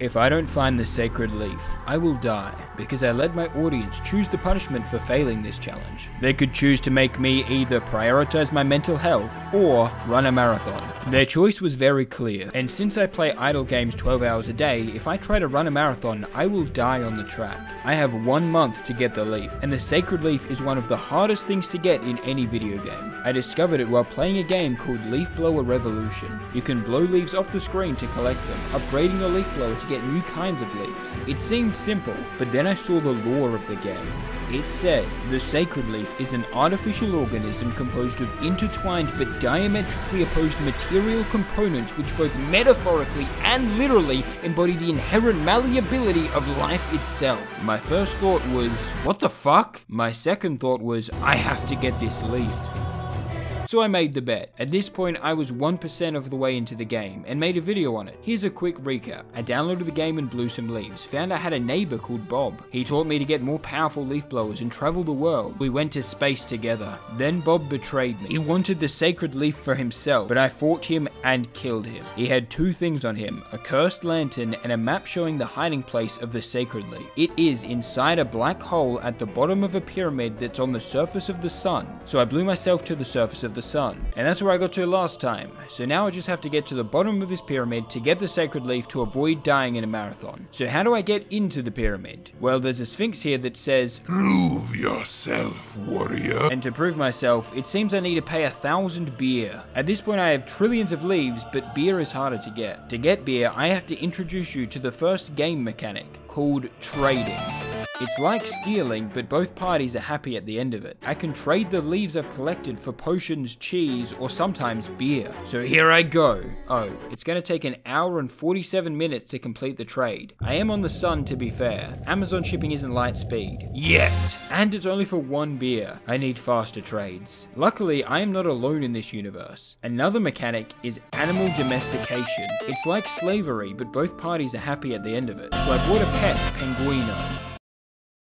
If I don't find the sacred leaf, I will die, because I let my audience choose the punishment for failing this challenge. They could choose to make me either prioritize my mental health or run a marathon. Their choice was very clear, and since I play idle games 12 hours a day, if I try to run a marathon, I will die on the track. I have 1 month to get the leaf, and the sacred leaf is one of the hardest things to get in any video game. I discovered it while playing a game called Leaf Blower Revolution. You can blow leaves off the screen to collect them, upgrading your leaf blower to get new kinds of leaves. It seemed simple, but then I saw the lore of the game. It said the sacred leaf is an artificial organism composed of intertwined but diametrically opposed material components which both metaphorically and literally embody the inherent malleability of life itself. My first thought was, what the fuck? My second thought was, I have to get this leafed. So I made the bet. At this point, I was 1% of the way into the game and made a video on it. Here's a quick recap. I downloaded the game and blew some leaves. Found I had a neighbor called Bob. He taught me to get more powerful leaf blowers and travel the world. We went to space together. Then Bob betrayed me. He wanted the sacred leaf for himself, but I fought him and killed him. He had 2 things on him, a cursed lantern and a map showing the hiding place of the sacred leaf. It is inside a black hole at the bottom of a pyramid that's on the surface of the sun. So I blew myself to the surface of the sun, and that's where I got to last time. So now I just have to get to the bottom of this pyramid to get the sacred leaf to avoid dying in a marathon. So how do I get into the pyramid? Well, there's a sphinx here that says, "Prove yourself, warrior." And to prove myself, it seems I need to pay 1,000 beer. At this point I have trillions of leaves, but beer is harder to get. To get beer, I have to introduce you to the first game mechanic, called trading. It's like stealing, but both parties are happy at the end of it. I can trade the leaves I've collected for potions, cheese, or sometimes beer. So here I go. Oh, it's gonna take 1 hour and 47 minutes to complete the trade. I am on the sun, to be fair. Amazon shipping isn't light speed. Yet! And it's only for 1 beer. I need faster trades. Luckily, I am not alone in this universe. Another mechanic is animal domestication. It's like slavery, but both parties are happy at the end of it. So I bought a pet, Penguino.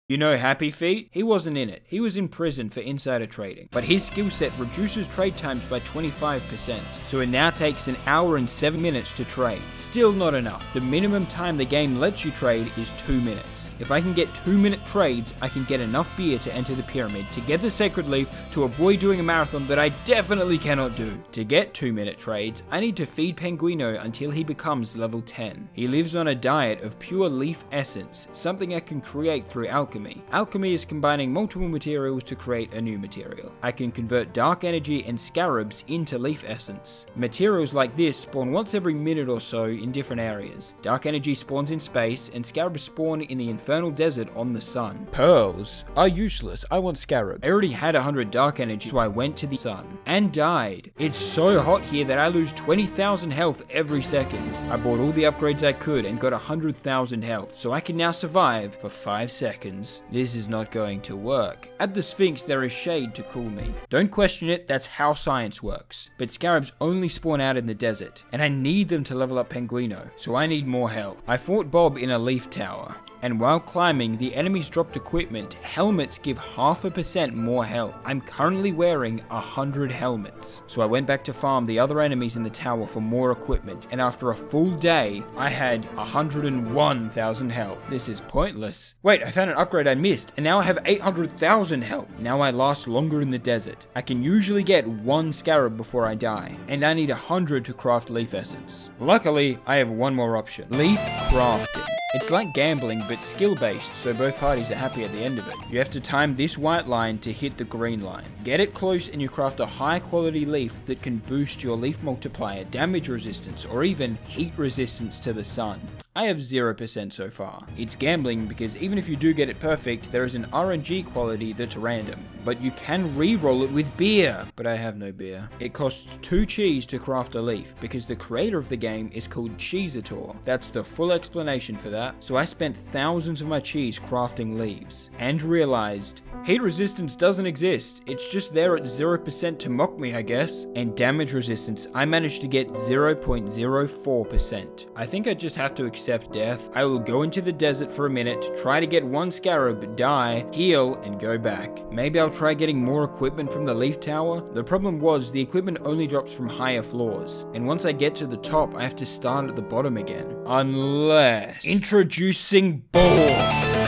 You know Happy Feet? He wasn't in it. He was in prison for insider trading. But his skill set reduces trade times by 25%. So it now takes 1 hour and 7 minutes to trade. Still not enough. The minimum time the game lets you trade is 2 minutes. If I can get 2-minute trades, I can get enough beer to enter the pyramid, to get the sacred leaf, to avoid doing a marathon that I definitely cannot do. To get 2-minute trades, I need to feed Penguino until he becomes level 10. He lives on a diet of pure leaf essence, something I can create through alchemy. Alchemy is combining multiple materials to create a new material. I can convert dark energy and scarabs into leaf essence. Materials like this spawn once every minute or so in different areas. Dark energy spawns in space, and scarabs spawn in the infernal desert on the sun. Pearls are useless. I want scarabs. I already had 100 dark energy, so I went to the sun and died. It's so hot here that I lose 20,000 health every second. I bought all the upgrades I could and got 100,000 health, so I can now survive for 5 seconds. This is not going to work. At the Sphinx, there is shade to cool me. Don't question it, that's how science works. But scarabs only spawn out in the desert, and I need them to level up Penguino, so I need more health. I fought Bob in a leaf tower, and while climbing, the enemies dropped equipment. Helmets give 0.5% more health. I'm currently wearing 100 helmets. So I went back to farm the other enemies in the tower for more equipment, and after a full day, I had 101,000 health. This is pointless. Wait, I found an upgrade I missed, and now I have 800,000 health. Now I last longer in the desert. I can usually get 1 scarab before I die, and I need 100 to craft leaf essence. Luckily, I have one more option. Leaf crafting. It's like gambling, but skill-based, so both parties are happy at the end of it. You have to time this white line to hit the green line. Get it close and you craft a high-quality leaf that can boost your leaf multiplier, damage resistance, or even heat resistance to the sun. I have 0% so far. It's gambling because even if you do get it perfect, there is an RNG quality that's random. But you can re-roll it with beer. But I have no beer. It costs 2 cheese to craft a leaf because the creator of the game is called Cheesator. That's the full explanation for that. So I spent thousands of my cheese crafting leaves and realized heat resistance doesn't exist. It's just there at 0% to mock me, I guess. And damage resistance, I managed to get 0.04%. I think I just have to accept death. I will go into the desert for a minute, try to get 1 scarab, die, heal, and go back. Maybe I'll try getting more equipment from the leaf tower. The problem was the equipment only drops from higher floors, and once I get to the top, I have to start at the bottom again. Unless... Introducing Borbs!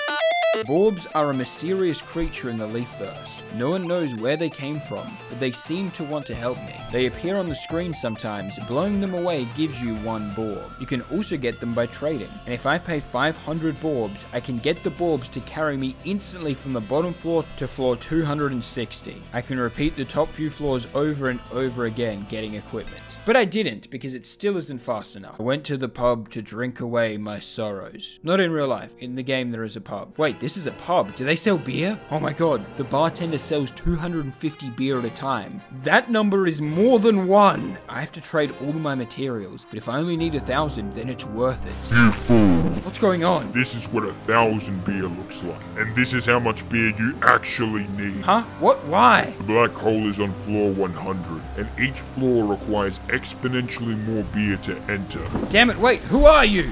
Borbs are a mysterious creature in the Leafverse. No one knows where they came from, but they seem to want to help me. They appear on the screen sometimes. Blowing them away gives you 1 Borb. You can also get them by trading, and if I pay 500 Borbs, I can get the Borbs to carry me instantly from the bottom floor to floor 260. I can repeat the top few floors over and over again getting equipment. But I didn't, because it still isn't fast enough. I went to the pub to drink away my sorrows. Not in real life. In the game there is a pub. Wait, this is a pub. Do they sell beer? Oh my god, the bartender sells 250 beer at a time. That number is more than 1! I have to trade all my materials, but if I only need 1,000, then it's worth it. You fool. What's going on? This is what 1,000 beer looks like. And this is how much beer you actually need. Huh? What? Why? The black hole is on floor 100, and each floor requires exponentially more beer to enter. Damn it, wait, who are you?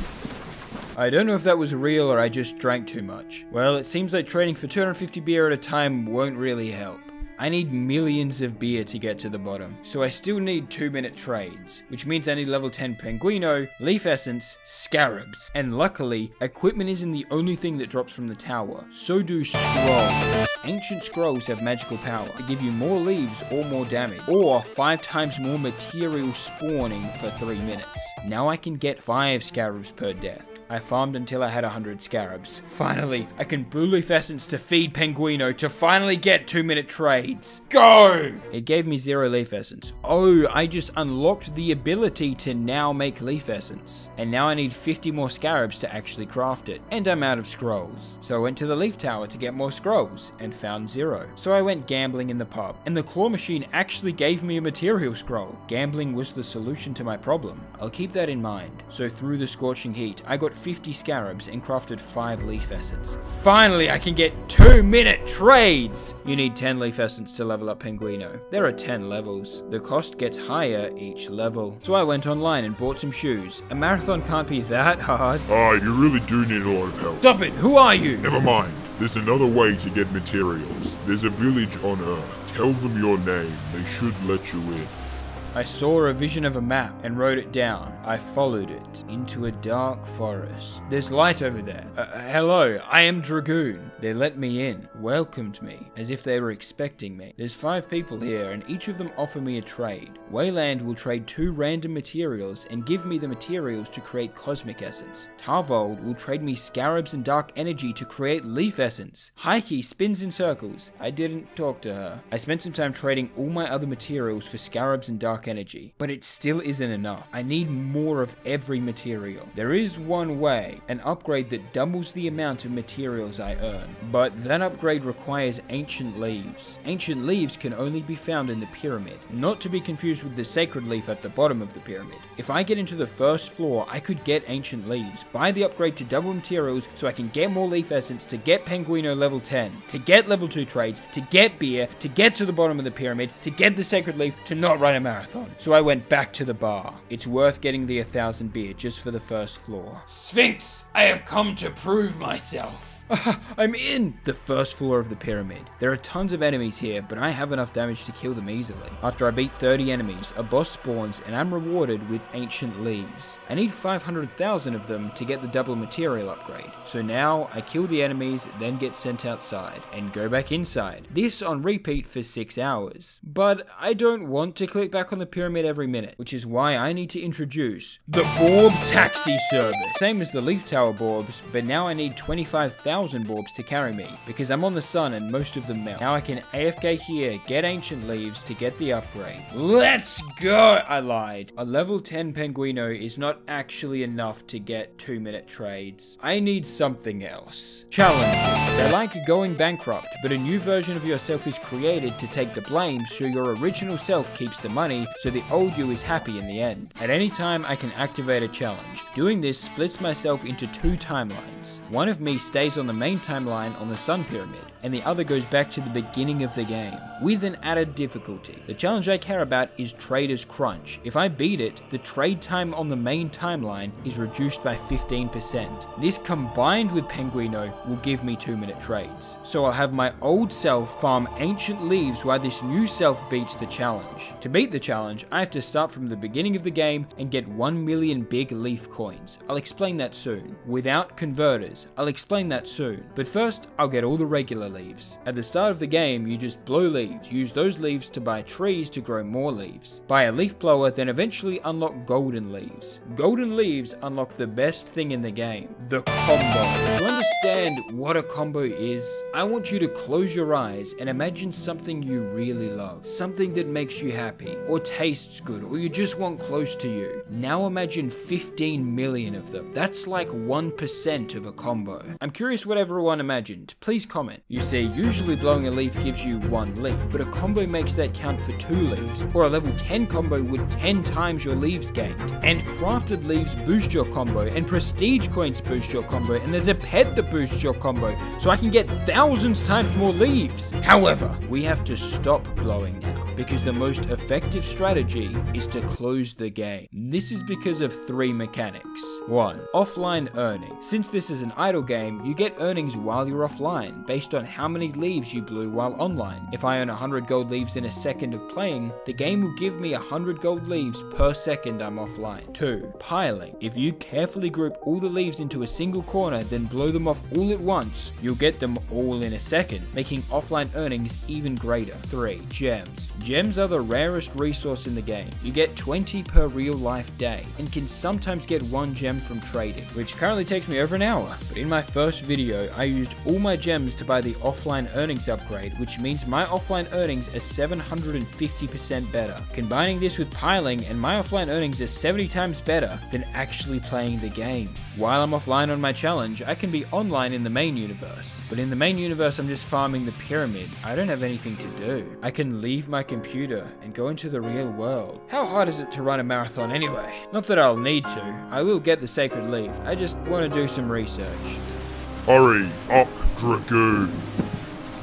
I don't know if that was real or I just drank too much. Well, it seems like trading for 250 beer at a time won't really help. I need millions of beer to get to the bottom, so I still need 2-minute trades, which means I need level 10 Penguino, Leaf Essence, Scarabs, and luckily, equipment isn't the only thing that drops from the tower, so do scrolls. Ancient scrolls have magical power. They give you more leaves or more damage, or 5 times more material spawning for 3 minutes. Now I can get 5 Scarabs per death. I farmed until I had 100 Scarabs. Finally, I can Blue Leaf Essence to feed Penguino to finally get 2-minute trades. Go! It gave me 0 Leaf Essence. Oh, I just unlocked the ability to now make Leaf Essence. And now I need 50 more Scarabs to actually craft it. And I'm out of scrolls. So I went to the Leaf Tower to get more scrolls and found 0. So I went gambling in the pub. And the claw machine actually gave me a material scroll. Gambling was the solution to my problem. I'll keep that in mind. So through the scorching heat, I got 50 Scarabs and crafted 5 Leaf Essence. Finally, I can get 2-minute trades! You need 10 Leaf Essence to level up Penguino. There are 10 levels. The cost gets higher each level. So I went online and bought some shoes. A marathon can't be that hard. You really do need a lot of help. Stop it! Who are you? Never mind. There's another way to get materials. There's a village on Earth. Tell them your name. They should let you in. I saw a vision of a map and wrote it down. I followed it into a dark forest. There's light over there. Hello, I am Dragoon. They let me in, welcomed me, as if they were expecting me. There's 5 people here and each of them offer me a trade. Wayland will trade 2 random materials and give me the materials to create Cosmic Essence. Tarvold will trade me Scarabs and Dark Energy to create Leaf Essence. Heike spins in circles. I didn't talk to her. I spent some time trading all my other materials for Scarabs and Dark Energy, but it still isn't enough. I need more of every material. There is one way, an upgrade that doubles the amount of materials I earn, but that upgrade requires Ancient Leaves. Ancient Leaves can only be found in the pyramid, not to be confused with the Sacred Leaf at the bottom of the pyramid. If I get into the first floor, I could get Ancient Leaves, buy the upgrade to double materials so I can get more Leaf Essence, to get Penguino level 10, to get level 2 trades, to get beer, to get to the bottom of the pyramid, to get the Sacred Leaf, to not run a marathon. So I went back to the bar. It's worth getting the 1,000 beer just for the first floor. Sphinx, I have come to prove myself. I'm in the first floor of the pyramid. There are tons of enemies here, but I have enough damage to kill them easily. After I beat 30 enemies, a boss spawns and I'm rewarded with Ancient Leaves. I need 500,000 of them to get the double material upgrade. So now I kill the enemies, then get sent outside and go back inside. This on repeat for 6 hours. But I don't want to click back on the pyramid every minute, which is why I need to introduce the Borb Taxi Service. Same as the Leaf Tower Borbs, but now I need 25,000 Borbs to carry me, because I'm on the sun and most of them melt. Now I can AFK here, get Ancient Leaves to get the upgrade. Let's go! I lied. A level 10 Penguino is not actually enough to get 2-minute trades. I need something else. Challenges. They're like going bankrupt, but a new version of yourself is created to take the blame so your original self keeps the money, so the old you is happy in the end. At any time I can activate a challenge. Doing this splits myself into 2 timelines. One of me stays on the main timeline on the Sun Pyramid, and the other goes back to the beginning of the game, with an added difficulty. The challenge I care about is Trader's Crunch. If I beat it, the trade time on the main timeline is reduced by 15%. This combined with Penguino will give me 2-minute trades. So I'll have my old self farm ancient leaves while this new self beats the challenge. To beat the challenge, I have to start from the beginning of the game and get 1 million big leaf coins. I'll explain that soon. Without converters, I'll explain that soon. But first, I'll get all the regular leaves. At the start of the game, you just blow leaves. Use those leaves to buy trees to grow more leaves. Buy a leaf blower, then eventually unlock golden leaves. Golden leaves unlock the best thing in the game, the combo. To understand what a combo is, I want you to close your eyes and imagine something you really love. Something that makes you happy, or tastes good, or you just want close to you. Now imagine 15 million of them. That's like 1% of a combo. I'm curious what everyone imagined. Please comment. You see, usually blowing a leaf gives you 1 leaf, but a combo makes that count for 2 leaves, or a level 10 combo with 10 times your leaves gained. And crafted leaves boost your combo, and prestige coins boost your combo, and there's a pet that boosts your combo, so I can get thousands times more leaves. However, we have to stop blowing now, because the most effective strategy is to close the game. This is because of 3 mechanics. 1. Offline earning. Since this is an idle game, you get earnings while you're offline, based on how many leaves you blew while online. If I earn 100 gold leaves in a second of playing, the game will give me 100 gold leaves per second I'm offline. 2. Piling. If you carefully group all the leaves into a single corner, then blow them off all at once, you'll get them all in a second, making offline earnings even greater. 3. Gems. Gems are the rarest resource in the game. You get 20 per real life day, and can sometimes get 1 gem from trading, which currently takes me over an hour. But in my first video, I used all my gems to buy the offline earnings upgrade, which means my offline earnings are 750% better. Combining this with piling, and my offline earnings are 70 times better than actually playing the game. While I'm offline on my challenge, I can be online in the main universe. But in the main universe, I'm just farming the pyramid. I don't have anything to do. I can leave my computer and go into the real world. How hard is it to run a marathon anyway? Not that I'll need to. I will get the sacred leaf. I just want to do some research. Hurry up, Dragoon.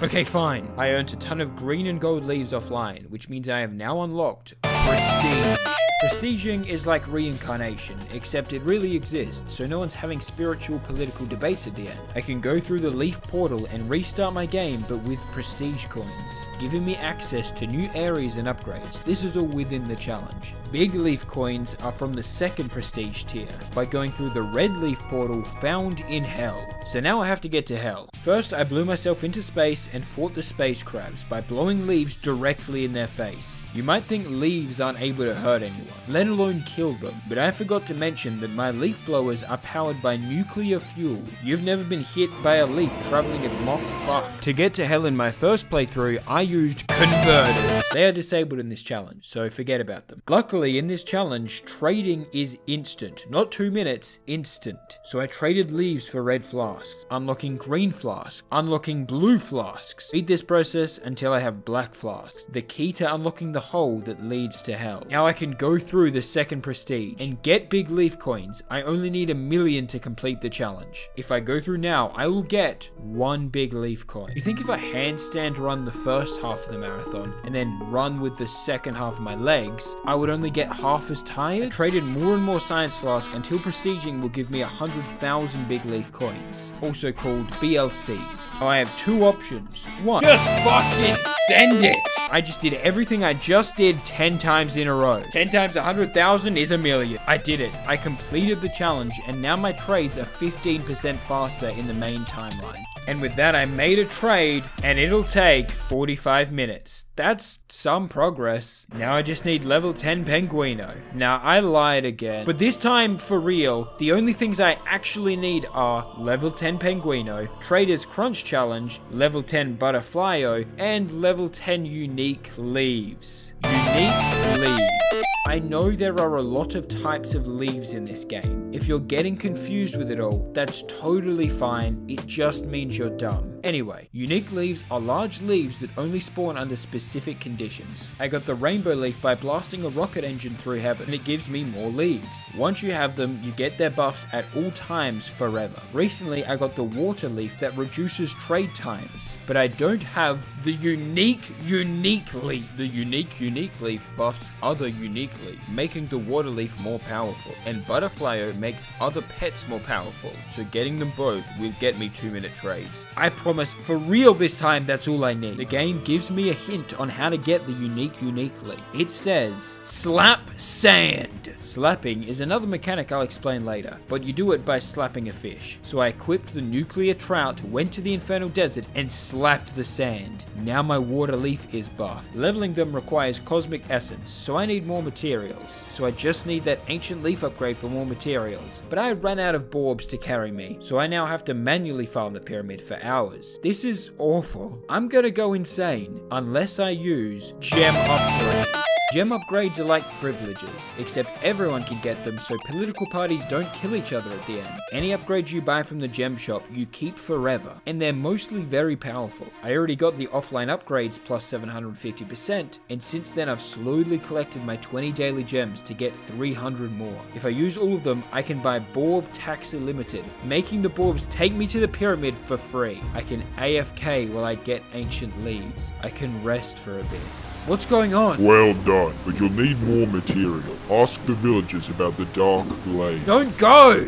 Okay, fine. I earned a ton of green and gold leaves offline, which means I have now unlocked Prestige. Prestiging is like reincarnation, except it really exists, so no one's having spiritual political debates at the end. I can go through the leaf portal and restart my game, but with prestige coins, giving me access to new areas and upgrades. This is all within the challenge. Big leaf coins are from the 2nd prestige tier, by going through the red leaf portal found in hell. So now I have to get to hell. First, I blew myself into space and fought the space crabs by blowing leaves directly in their face. You might think leaves aren't able to hurt anyone, let alone kill them, but I forgot to mention that my leaf blowers are powered by nuclear fuel. You've never been hit by a leaf traveling at Mach 5. To get to hell in my first playthrough, I used converters. They are disabled in this challenge, so forget about them. Luckily, in this challenge, trading is instant. Not 2 minutes, instant. So I traded leaves for red flasks, unlocking green flasks, unlocking blue flasks. Beat this process until I have black flasks, the key to unlocking the hole that leads to hell. Now I can go through the 2nd prestige and get big leaf coins. I only need 1 million to complete the challenge. If I go through now, I will get 1 big leaf coin. You think if I handstand run the first half of the marathon and then run with the second half of my legs, I would only get half as tired? I traded more and more science flasks until prestiging will give me 100,000 big leaf coins, also called BLCs. Oh, I have 2 options. 1, just fucking send it! I just did everything I just did 10 times in a row. 10 times 100,000 is 1 million. I did it. I completed the challenge, and now my trades are 15% faster in the main timeline. And with that, I made a trade, and it'll take 45 minutes. That's some progress. Now I just need level 10 Penguino. Now, I lied again. But this time, for real, the only things I actually need are level 10 Penguino, Trader's Crunch Challenge, level 10 Butterflyo, and level 10 Unique Leaves. Unique Leaves. I know there are a lot of types of leaves in this game, If you're getting confused with it all, that's totally fine, it just means you're dumb. Anyway, unique leaves are large leaves that only spawn under specific conditions. I got the rainbow leaf by blasting a rocket engine through heaven, and it gives me more leaves. Once you have them, you get their buffs at all times forever. Recently, I got the water leaf that reduces trade times, but I don't have the unique leaf. The unique leaf buffs other unique leaf, making the water leaf more powerful, and Butterflyo makes other pets more powerful, so getting them both will get me 2-minute trades. I promise, for real this time, that's all I need. The game gives me a hint on how to get the unique leaf. It says, slap sand. Slapping is another mechanic I'll explain later, but you do it by slapping a fish. So I equipped the nuclear trout, went to the infernal desert, and slapped the sand. Now my water leaf is buffed. Leveling them requires cosmic essence, so I need more materials. So I just need that ancient leaf upgrade for more materials. But I ran out of Borbs to carry me, so I now have to manually farm the pyramid for hours. This is awful. I'm gonna go insane unless I use gem upgrades. Gem upgrades are like privileges, except everyone can get them so political parties don't kill each other at the end. Any upgrades you buy from the gem shop, you keep forever, and they're mostly very powerful. I already got the offline upgrades plus 750%, and since then I've slowly collected my 20 daily gems to get 300 more. If I use all of them, I can buy Borb Taxi Limited, making the Borbs take me to the pyramid for free. I can AFK while I get ancient leaves. I can rest for a bit. What's going on? Well done, but you'll need more material. Ask the villagers about the dark glade. Don't go!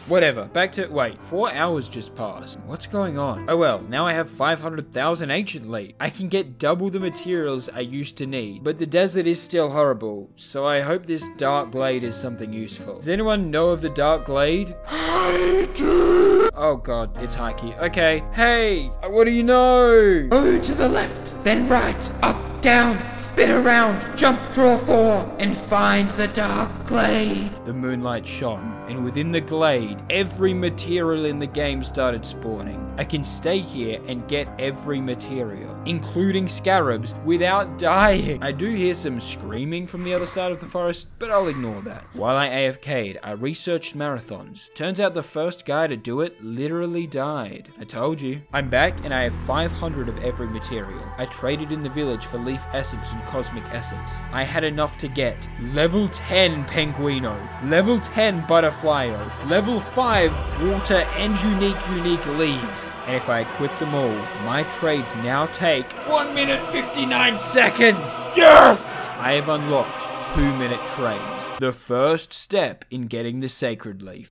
Whatever, back to, wait, 4 hours just passed. What's going on? Oh well, now I have 500,000 ancient leaf. I can get double the materials I used to need, but the desert is still horrible, so I hope this dark glade is something useful. Does anyone know of the dark glade? I do. Oh god, it's Hikey. Okay, hey, what do you know? Go to the left, then right, up, down, spin around, jump, draw 4, and find the dark glade. The moonlight shone, and within the glade, every material in the game started spawning. I can stay here and get every material, including scarabs, without dying. I do hear some screaming from the other side of the forest, but I'll ignore that. While I AFK'd, I researched marathons. Turns out the first guy to do it literally died. I told you. I'm back and I have 500 of every material. I traded in the village for leaf essence and cosmic essence. I had enough to get level 10 Penguino, level 10 Butterflyo, level 5 water and unique leaves. And if I equip them all, my trades now take 1 minute 59 seconds. Yes! I have unlocked 2-minute trades. The first step in getting the sacred leaf.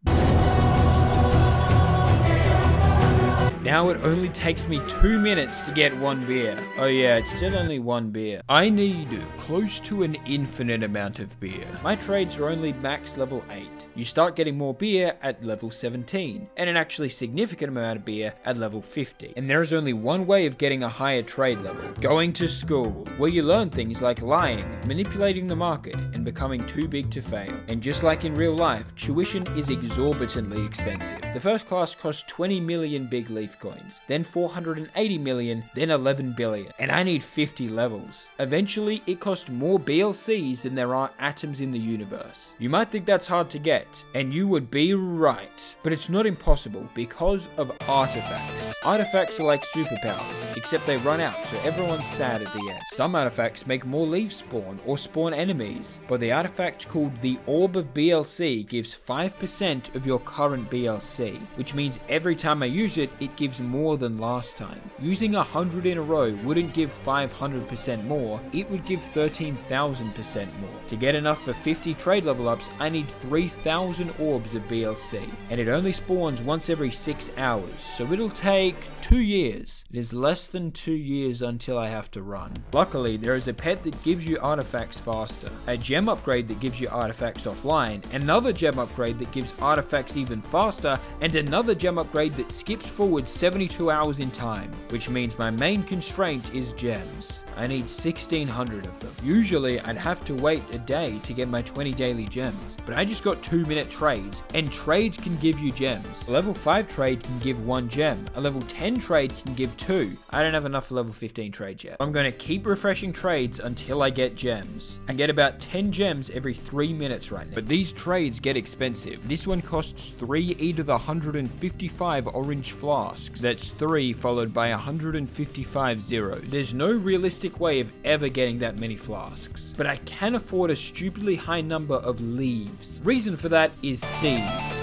Now it only takes me 2 minutes to get 1 beer. Oh yeah, it's still only 1 beer. I need close to an infinite amount of beer. My trades are only max level 8. You start getting more beer at level 17, and an actually significant amount of beer at level 50. And there is only one way of getting a higher trade level: going to school, where you learn things like lying, manipulating the market, and becoming too big to fail. And just like in real life, tuition is exorbitantly expensive. The first class costs 20 million big leaf coins, then 480 million, then 11 billion, and I need 50 levels. Eventually, it costs more BLCs than there are atoms in the universe. You might think that's hard to get, and you would be right, but it's not impossible because of artifacts. Artifacts are like superpowers, except they run out, so everyone's sad at the end. Some artifacts make more leaves spawn, or spawn enemies, but the artifact called the Orb of BLC gives 5% of your current BLC, which means every time I use it, it gives more than last time. Using 100 in a row wouldn't give 500% more, it would give 13,000% more. To get enough for 50 trade level ups, I need 3,000 orbs of BLC, and it only spawns once every 6 hours, so it'll take 2 years. It is less than 2 years until I have to run. Luckily, there is a pet that gives you artifacts faster, a gem upgrade that gives you artifacts offline, another gem upgrade that gives artifacts even faster, and another gem upgrade that skips forward 72 hours in time, which means my main constraint is gems. I need 1,600 of them. Usually, I'd have to wait a day to get my 20 daily gems, but I just got 2-minute trades, and trades can give you gems. A level 5 trade can give 1 gem, a level level 10 trade can give 2. I don't have enough for level 15 trades yet. I'm going to keep refreshing trades until I get gems. I get about 10 gems every 3 minutes right now. But these trades get expensive. This one costs 3 e to the 155 orange flasks. That's 3 followed by 155 zeros. There's no realistic way of ever getting that many flasks. But I can afford a stupidly high number of leaves. Reason for that is seeds.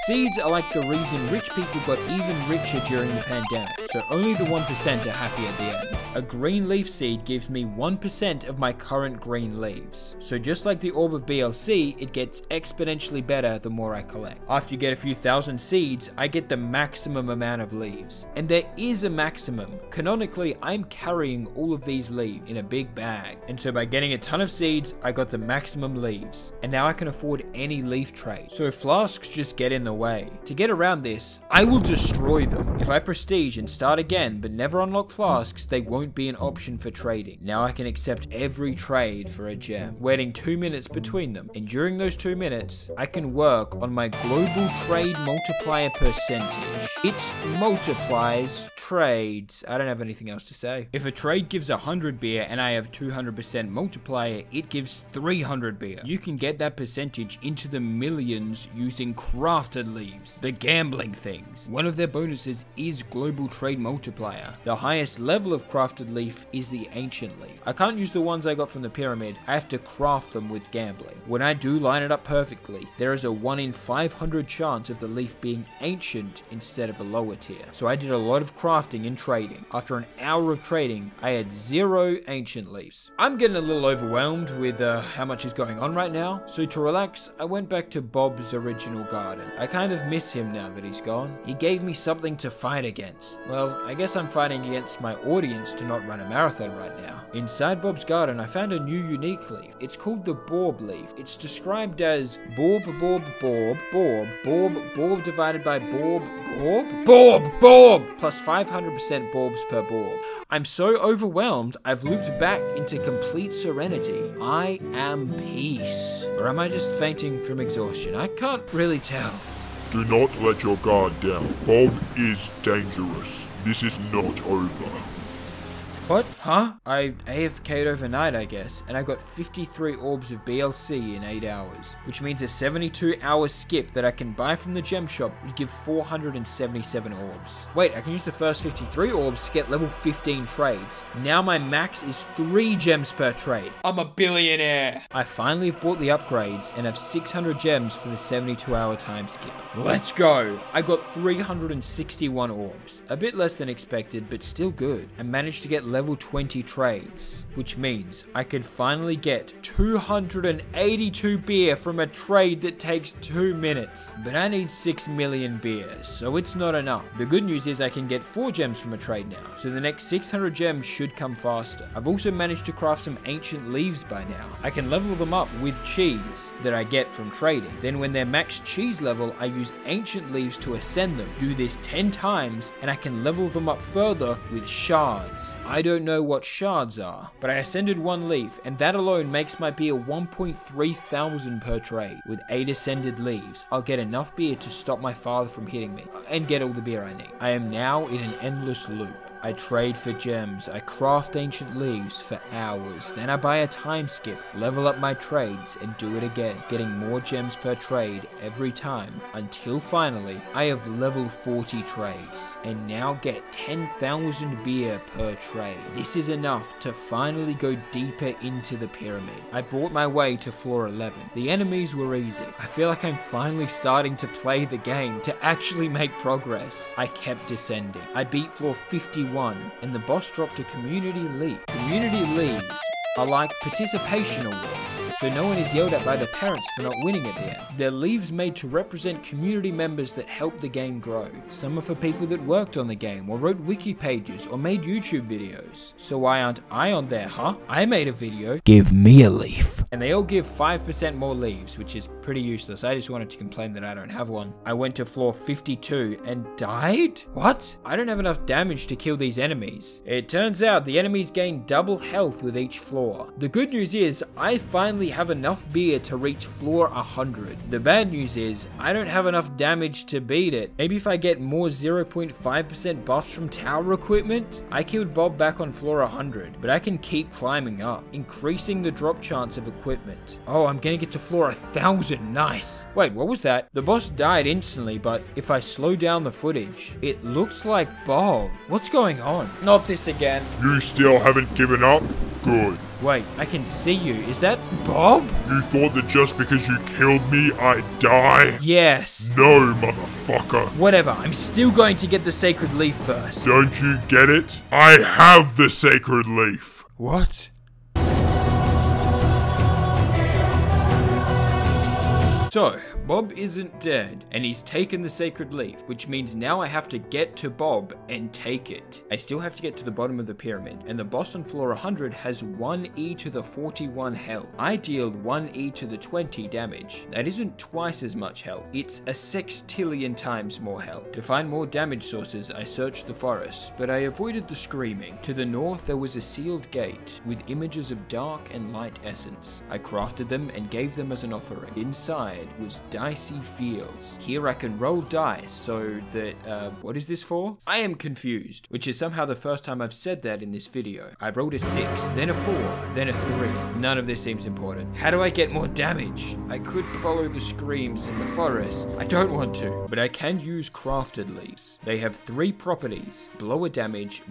Seeds are like the reason rich people got even richer during the pandemic, so only the 1% are happy at the end. A green leaf seed gives me 1% of my current green leaves. So just like the orb of BLC, it gets exponentially better the more I collect. After you get a few thousand seeds, I get the maximum amount of leaves. And there is a maximum. Canonically, I'm carrying all of these leaves in a big bag. And so by getting a ton of seeds, I got the maximum leaves. And now I can afford any leaf trade. So flasks just get in the way. To get around this, I will destroy them. If I prestige and start again but never unlock flasks, they won't be an option for trading. Now I can accept every trade for a gem, waiting 2 minutes between them. And during those 2 minutes, I can work on my global trade multiplier percentage. It multiplies trades. I don't have anything else to say. If a trade gives 100 beer and I have 200% multiplier, it gives 300 beer. You can get that percentage into the millions using crafted leaves, the gambling things. One of their bonuses is global trade multiplier. The highest level of crafted leaf is the ancient leaf. I can't use the ones I got from the pyramid. I have to craft them with gambling. When I do line it up perfectly, there is a 1 in 500 chance of the leaf being ancient instead of a lower tier. So I did a lot of crafting and trading. After an hour of trading, I had 0 ancient leaves. I'm getting a little overwhelmed with how much is going on right now. So to relax, I went back to Bob's original garden. I kind of miss him now that he's gone. He gave me something to fight against. Well, I guess I'm fighting against my audience to not run a marathon right now. Inside Bob's garden, I found a new unique leaf. It's called the Borb leaf. It's described as Borb, Borb, Borb, Borb, Borb, Borb divided by Borb, Borb, Borb, Borb, plus 500% Borbs per Borb. I'm so overwhelmed, I've looped back into complete serenity. I am peace. Or am I just fainting from exhaustion? I can't really tell. Do not let your guard down. Bob is dangerous. This is not over. What? Huh? I AFK'd overnight, I guess, and I got 53 orbs of BLC in 8 hours, which means a 72-hour skip that I can buy from the gem shop would give 477 orbs. Wait, I can use the first 53 orbs to get level 15 trades. Now my max is 3 gems per trade. I'm a billionaire! I finally have bought the upgrades and have 600 gems for the 72-hour time skip. Let's go! I got 361 orbs. A bit less than expected, but still good. I managed to get level 20 trades, which means I could finally get 282 beer from a trade that takes 2 minutes. But I need 6 million beer, so it's not enough. The good news is I can get 4 gems from a trade now, so the next 600 gems should come faster. I've also managed to craft some ancient leaves by now. I can level them up with cheese that I get from trading. Then when they're max cheese level, I use ancient leaves to ascend them. Do this 10 times, and I can level them up further with shards. I don't know what shards are, but I ascended 1 leaf, and that alone makes my beer 1.3 thousand per trade. With 8 ascended leaves, I'll get enough beer to stop my father from hitting me, and get all the beer I need. I am now in an endless loop. I trade for gems, I craft ancient leaves for hours, then I buy a time skip, level up my trades, and do it again, getting more gems per trade every time, until finally, I have level 40 trades, and now get 10,000 beer per trade. This is enough to finally go deeper into the pyramid. I bought my way to floor 11. The enemies were easy. I feel like I'm finally starting to play the game, to actually make progress. I kept descending. I beat floor 51. And the boss dropped a community leaf. Community leaves are like participation awards, so no one is yelled at by the parents for not winning at the end. They're leaves made to represent community members that help the game grow. Some are for people that worked on the game, or wrote wiki pages, or made YouTube videos. So why aren't I on there, huh? I made a video. Give me a leaf. And they all give 5% more leaves, which is pretty useless. I just wanted to complain that I don't have one. I went to floor 52 and died? What? I don't have enough damage to kill these enemies. It turns out the enemies gain double health with each floor. The good news is, I finally actually have enough beer to reach floor 100. The bad news is, I don't have enough damage to beat it. Maybe if I get more 0.5% buffs from tower equipment? I killed Bob back on floor 100, but I can keep climbing up, increasing the drop chance of equipment. Oh, I'm gonna get to floor 1000, nice. Wait, what was that? The boss died instantly, but if I slow down the footage, it looks like Bob. What's going on? Not this again. You still haven't given up? Good. Wait, I can see you. Is that Bob? You thought that just because you killed me, I'd die? Yes. No, motherfucker. Whatever, I'm still going to get the sacred leaf first. Don't you get it? I have the sacred leaf. What? So, Bob isn't dead, and he's taken the sacred leaf, which means now I have to get to Bob and take it. I still have to get to the bottom of the pyramid, and the boss on floor 100 has 1e to the 41 health. I deal 1e to the 20 damage. That isn't twice as much health, it's a sextillion times more health. To find more damage sources, I searched the forest, but I avoided the screaming. To the north, there was a sealed gate with images of dark and light essence. I crafted them and gave them as an offering. Inside was dicey fields. Here I can roll dice so that, what is this for? I am confused, which is somehow the first time I've said that in this video. I rolled a 6, then a 4, then a 3. None of this seems important. How do I get more damage? I could follow the screams in the forest. I don't want to, but I can use crafted leaves. They have 3 properties: blower damage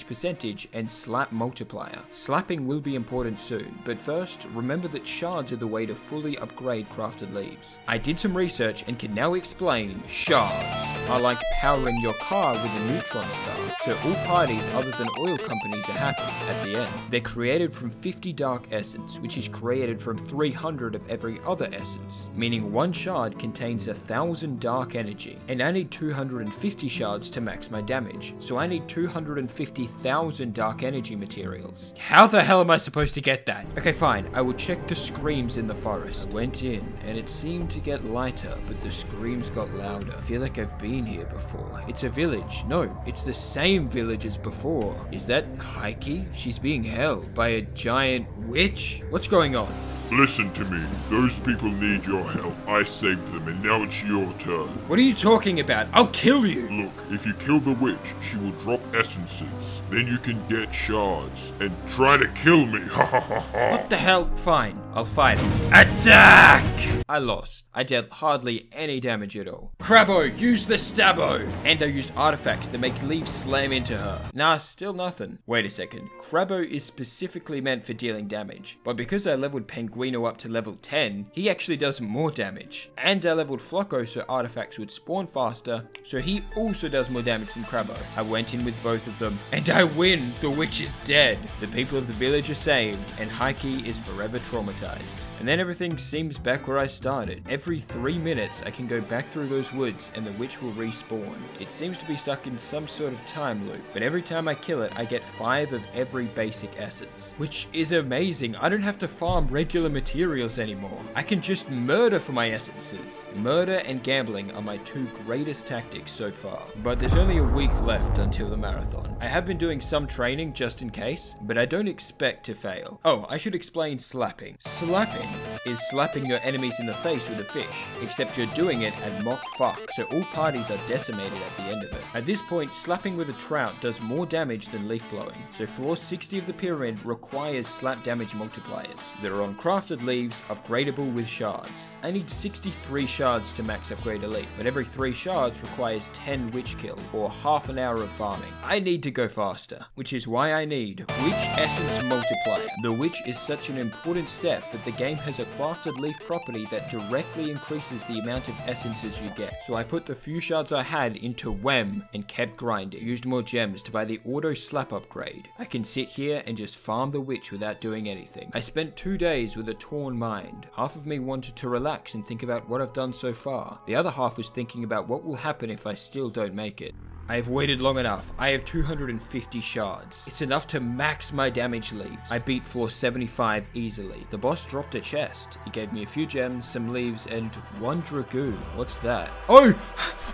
percentage, and slap multiplier. Slapping will be important soon, but first, remember that shards are the way to fully upgrade crafted leaves. I did some research and can now explain shards are like powering your car with a neutron star, so all parties other than oil companies are happy at the end. They're created from 50 dark essence, which is created from 300 of every other essence, meaning one shard contains 1000 dark energy, and I need 250 shards to max my damage, so I need 250,000 dark energy materials. How the hell am I supposed to get that? Okay, fine, I will check the screams in the forest. I went in, and it seemed to get lighter, but the screams got louder. I feel like I've been here before. It's a village. No, it's the same village as before. Is that Heike? She's being held by a giant witch? What's going on? Listen to me. Those people need your help. I saved them, and now it's your turn. What are you talking about? I'll kill you! Look, if you kill the witch, she will drop essences. Then you can get shards and try to kill me. Ha ha ha ha. What the hell? Fine, I'll fight him. Attack! I lost. I dealt hardly any damage at all. Crabbo, use the stabbo! And I used artifacts that make leaves slam into her. Nah, still nothing. Wait a second. Crabbo is specifically meant for dealing damage, but because I leveled Penguino up to level 10, he actually does more damage. And I leveled Flocko so artifacts would spawn faster, so he also does more damage than Crabbo. I went in with both of them, and I win! The witch is dead. The people of the village are saved, and Heike is forever traumatized. And then everything seems back where I started. Every 3 minutes, I can go back through those woods, and the witch will respawn. It seems to be stuck in some sort of time loop, but every time I kill it, I get 5 of every basic essence, which is amazing. I don't have to farm regular materials anymore. I can just murder for my essences. Murder and gambling are my 2 greatest tactics so far, but there's only a week left until the marathon. I have been doing some training just in case, but I don't expect to fail. Oh, I should explain slapping. Slapping is slapping your enemies in the face with a fish, except you're doing it at mock fuck, so all parties are decimated at the end of it. At this point, slapping with a trout does more damage than leaf blowing, so floor 60 of the pyramid requires slap damage multipliers. They're on crafted leaves, upgradable with shards. I need 63 shards to max upgrade a leaf, but every 3 shards requires 10 witch kills, or half an hour of farming. I need to go faster, which is why I need Witch Essence Multiplier. The witch is such an important step that the game has a crafted leaf property that directly increases the amount of essences you get. So I put the few shards I had into Wem and kept grinding. Used more gems to buy the auto slap upgrade. I can sit here and just farm the witch without doing anything. I spent 2 days with a torn mind. Half of me wanted to relax and think about what I've done so far. The other half was thinking about what will happen if I still don't make it. I have waited long enough. I have 250 shards. It's enough to max my damage leaves. I beat floor 75 easily. The boss dropped a chest. He gave me a few gems, some leaves, and one dragoon. What's that? Oh,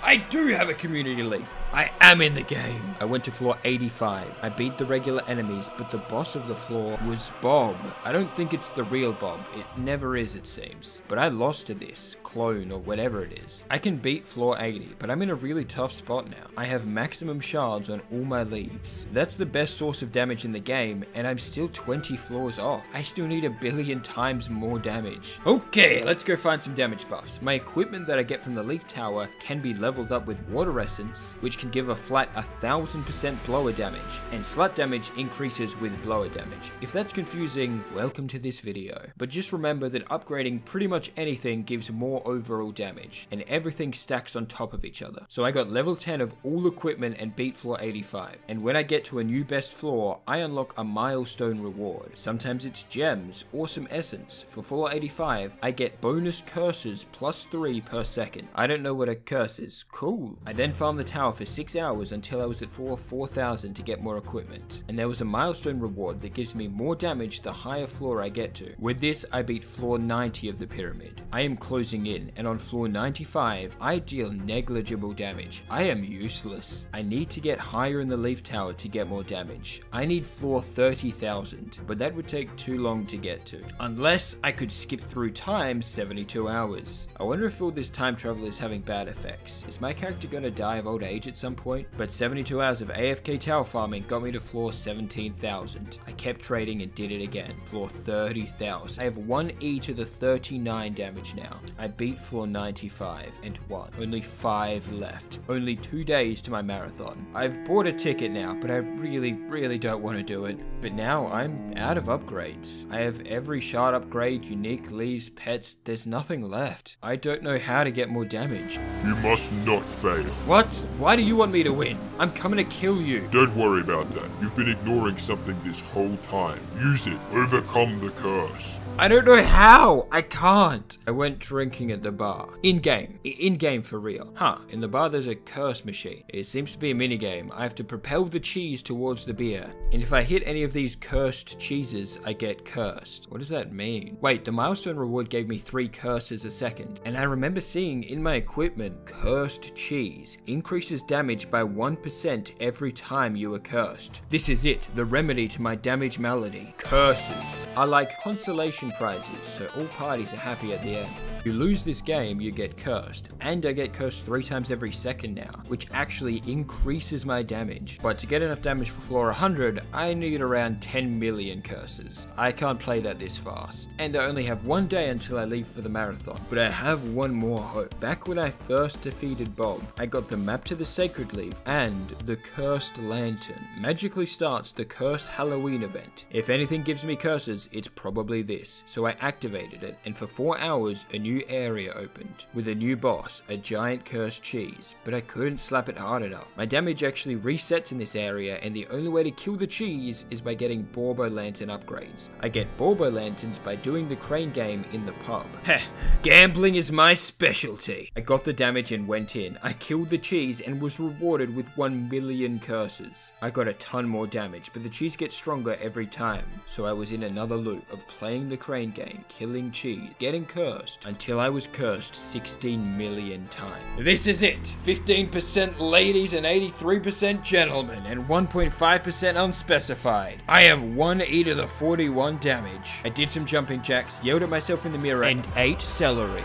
I do have a community leaf. I am in the game. I went to floor 85. I beat the regular enemies, but the boss of the floor was Bob. I don't think it's the real Bob. It never is, it seems. But I lost to this clone or whatever it is. I can beat floor 80, but I'm in a really tough spot now. I have maximum shards on all my leaves. That's the best source of damage in the game, and I'm still 20 floors off. I still need 1 billion times more damage. Okay, let's go find some damage buffs. My equipment that I get from the leaf tower can be leveled up with water essence, which can give a flat 1000% blower damage, and slap damage increases with blower damage. If that's confusing, welcome to this video. But just remember that upgrading pretty much anything gives more overall damage, and everything stacks on top of each other. So I got level 10 of all equipment and beat floor 85, and when I get to a new best floor, I unlock a milestone reward. Sometimes it's gems or some essence. For floor 85, I get bonus curses +3 per second. I don't know what a curse is. Cool. I then farmed the tower for 6 hours until I was at floor 4000 to get more equipment, and there was a milestone reward that gives me more damage the higher floor I get to. With this, I beat floor 90 of the pyramid. I am closing in, and on floor 95, I deal negligible damage. I am useless. I need to get higher in the leaf tower to get more damage. I need floor 30,000, but that would take too long to get to. Unless I could skip through time 72 hours. I wonder if all this time travel is having bad effects. Is my character gonna die of old age at some point? But 72 hours of AFK tower farming got me to floor 17,000. I kept trading and did it again. Floor 30,000. I have 1E to the 39 damage now. I beat floor 95 and won. Only 5 left. Only 2 days to my marathon. I've bought a ticket now, but I really don't want to do it. But now I'm out of upgrades. I have every shard upgrade, unique leaves, pets. There's nothing left. I don't know how to get more damage. You must not fail. What? Why do you want me to win? I'm coming to kill you. Don't worry about that. You've been ignoring something this whole time. Use it. Overcome the curse. I don't know how. I can't. I went drinking at the bar. In-game. In-game for real. Huh. In the bar there's a curse machine. It seems to be a minigame. I have to propel the cheese towards the beer. And if I hit any of these cursed cheeses, I get cursed. What does that mean? Wait, the milestone reward gave me 3 curses a second. And I remember seeing in my equipment, cursed cheese increases damage by 1% every time you are cursed. This is it. The remedy to my damage malady. Curses are like consolation prizes, so all parties are happy at the end. If you lose this game, you get cursed, and I get cursed 3 times every second now, which actually increases my damage. But to get enough damage for floor 100, I need around 10 million curses. I can't play that this fast, and I only have 1 day until I leave for the marathon. But I have one more hope. Back when I first defeated Bob, I got the map to the Sacred Leaf and the Cursed Lantern. Magically starts the Cursed Halloween event. If anything gives me curses, it's probably this. So I activated it, and for 4 hours, a new area opened with a new boss, a giant cursed cheese, but I couldn't slap it hard enough. My damage actually resets in this area, and the only way to kill the cheese is by getting Borbo Lantern upgrades. I get Borbo Lanterns by doing the crane game in the pub. Heh, gambling is my specialty. I got the damage and went in. I killed the cheese and was rewarded with 1 million curses. I got a ton more damage, but the cheese gets stronger every time, so I was in another loop of playing the crane game, killing cheese, getting cursed, until I was cursed 16 million times. This is it! 15% ladies and 83% gentlemen, and 1.5% unspecified. I have 1E to the 41 damage. I did some jumping jacks, yelled at myself in the mirror, and ate celery.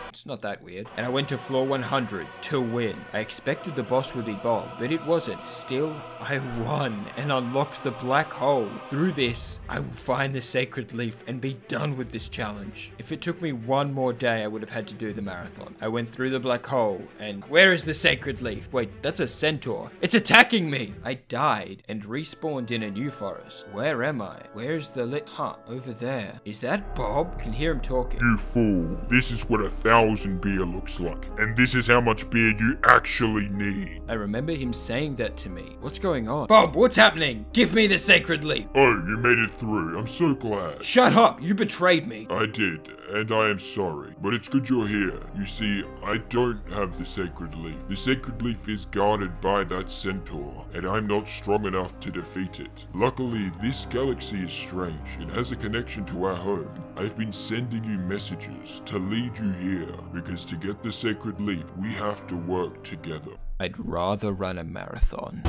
It's not that weird. And I went to floor 100 to win. I expected the boss would be Bob, but it wasn't. Still, I won and unlocked the black hole. Through this, I will find the Sacred Leaf and be done with this challenge. If it took me 1 more day, I would have had to do the marathon. I went through the black hole, and where is the Sacred Leaf? Wait, that's a centaur. It's attacking me! I died and respawned in a new forest. Where am I? Where is the over there. Is that Bob? I can hear him talking. You fool. This is what 1,000 1,000 beer looks like. And this is how much beer you actually need. I remember him saying that to me. What's going on? Bob, what's happening? Give me the sacred leaf. Oh, you made it through. I'm so glad. Shut up, you betrayed me. I did, and I am sorry. But it's good you're here. You see, I don't have the sacred leaf. The sacred leaf is guarded by that centaur, and I'm not strong enough to defeat it. Luckily, this galaxy is strange. It has a connection to our home. I've been sending you messages to lead you here, because to get the sacred leaf, we have to work together. I'd rather run a marathon.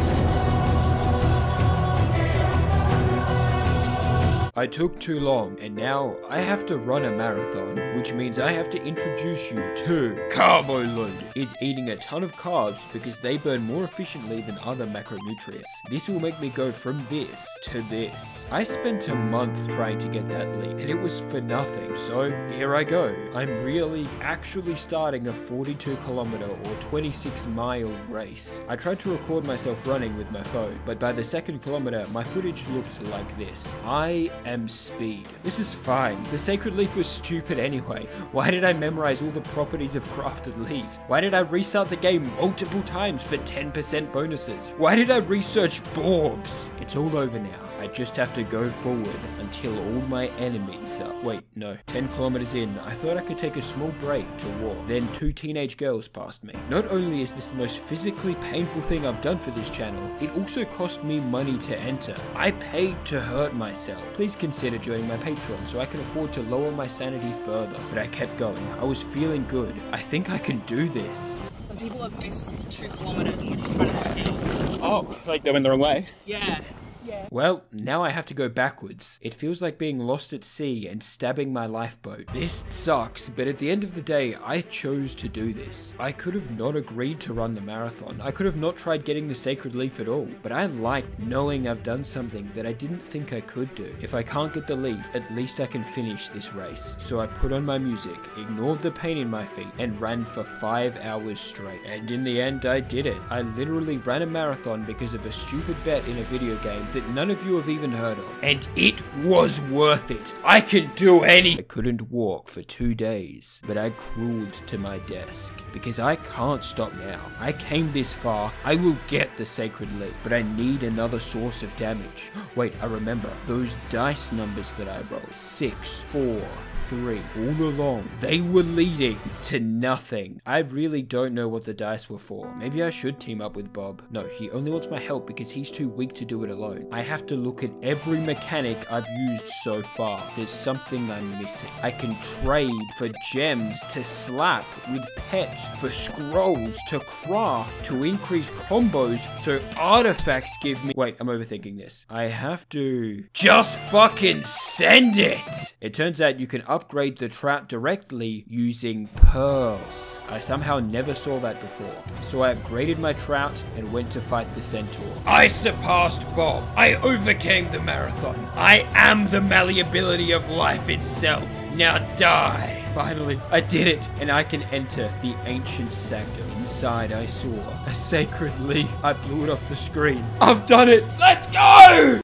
I took too long, and now I have to run a marathon, which means I have to introduce you to Carbo Load. Is eating a ton of carbs because they burn more efficiently than other macronutrients. This will make me go from this to this. I spent a month trying to get that leap, and it was for nothing, so here I go. I'm really actually starting a 42-kilometer or 26-mile race. I tried to record myself running with my phone, but by the second kilometer, my footage looked like this. I am speed. This is fine. The sacred leaf was stupid anyway. Why did I memorize all the properties of crafted leaves? Why did I restart the game multiple times for 10% bonuses? Why did I research Borbs? It's all over now. I just have to go forward until all my enemies are... Wait, no. 10 kilometers in, I thought I could take a small break to walk. Then 2 teenage girls passed me. Not only is this the most physically painful thing I've done for this channel, it also cost me money to enter. I paid to hurt myself. Please consider joining my Patreon so I can afford to lower my sanity further. But I kept going. I was feeling good. I think I can do this. Some people have missed 2 kilometers and we're just trying to get it. Oh, like they went the wrong way? Yeah. Yeah. Well, now I have to go backwards. It feels like being lost at sea and stabbing my lifeboat. This sucks, but at the end of the day, I chose to do this. I could have not agreed to run the marathon. I could have not tried getting the sacred leaf at all. But I like knowing I've done something that I didn't think I could do. If I can't get the leaf, at least I can finish this race. So I put on my music, ignored the pain in my feet, and ran for 5 hours straight. And in the end, I did it. I literally ran a marathon because of a stupid bet in a video game that none of you have even heard of. And it was worth it. I can do any. I couldn't walk for 2 days, but I crawled to my desk because I can't stop now. I came this far. I will get the sacred leaf, but I need another source of damage. Wait, I remember those dice numbers that I rolled. 6, 4, 3, all along, they were leading to nothing. I really don't know what the dice were for. Maybe I should team up with Bob. No, he only wants my help because he's too weak to do it alone. I have to look at every mechanic I've used so far. There's something I'm missing. I can trade for gems to slap, with pets, for scrolls, to craft, to increase combos, so artifacts give me... Wait, I'm overthinking this. I have to just fucking send it! It turns out you can upgrade the trout directly using pearls. I somehow never saw that before. So I upgraded my trout and went to fight the centaur. I surpassed Bob. I overcame the marathon. I am the malleability of life itself. Now die. Finally, I did it, and I can enter the ancient sanctum. Inside, I saw a sacred leaf. I blew it off the screen. I've done it. Let's go!